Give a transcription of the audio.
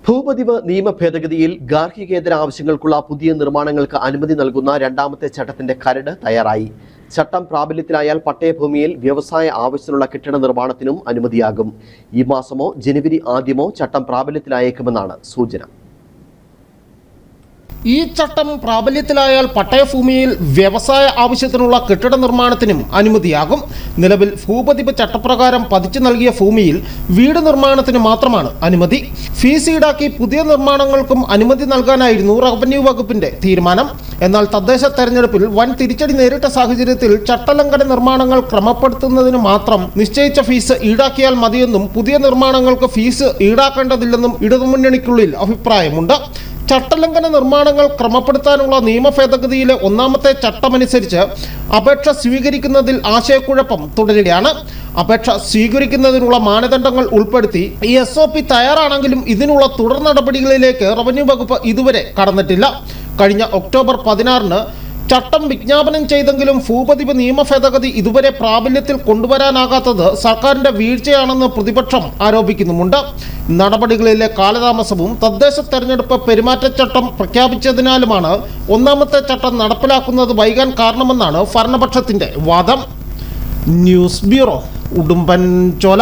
ഭൂപതിവ് നിയമ ഭേദഗതിയിൽ ഗാർഹികേതര ആവശ്യങ്ങൾക്കുള്ള പുതിയ നിർമ്മാണങ്ങൾക്ക് അനുമതി നൽകുന്ന രണ്ടാമത്തെ ചട്ടത്തിന്റെ കരട് തയ്യാറായി. ചട്ടം പ്രാബല്യത്തിലായാൽ പട്ടയഭൂമിയിൽ വ്യവസായ ആവശ്യത്തിനുള്ള കെട്ടിട നിർമ്മാണത്തിനും അനുമതിയാകും. ഈ മാസമോ ജനുവരി ആദ്യമോ ചട്ടം പ്രാബല്യത്തിലായേക്കുമെന്നാണ് സൂചന. ഈ ചട്ടം പ്രാബല്യത്തിലായാൽ പട്ടയഭൂമിയിൽ വ്യവസായ ആവശ്യത്തിനുള്ള കെട്ടിട നിർമ്മാണത്തിനും അനുമതിയാകും. നിലവിൽ ഭൂപതിവ് ചട്ടപ്രകാരം പതിച്ചു നൽകിയ ഭൂമിയിൽ വീട് നിർമ്മാണത്തിന് മാത്രമാണ് അനുമതി. ഫീസ് ഈടാക്കി പുതിയ നിർമ്മാണങ്ങൾക്കും അനുമതി നൽകാനായിരുന്നു റവന്യൂ വകുപ്പിന്റെ തീരുമാനം. എന്നാൽ തദ്ദേശ തെരഞ്ഞെടുപ്പിൽ വൻ തിരിച്ചടി നേരിട്ട സാഹചര്യത്തിൽ ചട്ടലംഘന നിർമ്മാണങ്ങൾ ക്രമപ്പെടുത്തുന്നതിന് മാത്രം നിശ്ചയിച്ച ഫീസ് ഈടാക്കിയാൽ മതിയെന്നും പുതിയ നിർമ്മാണങ്ങൾക്ക് ഫീസ് ഈടാക്കേണ്ടതില്ലെന്നും ഇടതുമുന്നണിക്കുള്ളിൽ അഭിപ്രായമുണ്ട്. ചട്ടലംഘന നിർമ്മാണങ്ങൾ ക്രമപ്പെടുത്താനുള്ള നിയമ ഭേദഗതിയിലെ ഒന്നാമത്തെ ചട്ടമനുസരിച്ച് അപേക്ഷ സ്വീകരിക്കുന്നതിൽ ആശയക്കുഴപ്പം തുടരുകയാണ്. അപേക്ഷ സ്വീകരിക്കുന്നതിനുള്ള മാനദണ്ഡങ്ങൾ ഉൾപ്പെടുത്തി SOP തയ്യാറാണെങ്കിലും ഇതിനുള്ള തുടർ നടപടികളിലേക്ക് റവന്യൂ വകുപ്പ് ഇതുവരെ കടന്നിട്ടില്ല. കഴിഞ്ഞ ഒക്ടോബർ 16-ന് ചട്ടം വിജ്ഞാപനം ചെയ്തെങ്കിലും ഭൂപതിവ് നിയമ ഭേദഗതി ഇതുവരെ പ്രാബല്യത്തിൽ കൊണ്ടുവരാനാകാത്തത് സർക്കാരിന്റെ വീഴ്ചയാണെന്ന് പ്രതിപക്ഷം ആരോപിക്കുന്നുമുണ്ട്. നടപടികളിലെ കാലതാമസവും തദ്ദേശ തെരഞ്ഞെടുപ്പ് പെരുമാറ്റച്ചട്ടം പ്രഖ്യാപിച്ചതിനാലുമാണ് ഒന്നാമത്തെ ചട്ടം നടപ്പിലാക്കുന്നത് വൈകാൻ കാരണമെന്നാണ് ഭരണപക്ഷത്തിന്റെ വാദം. News bureau, Udumbanchola.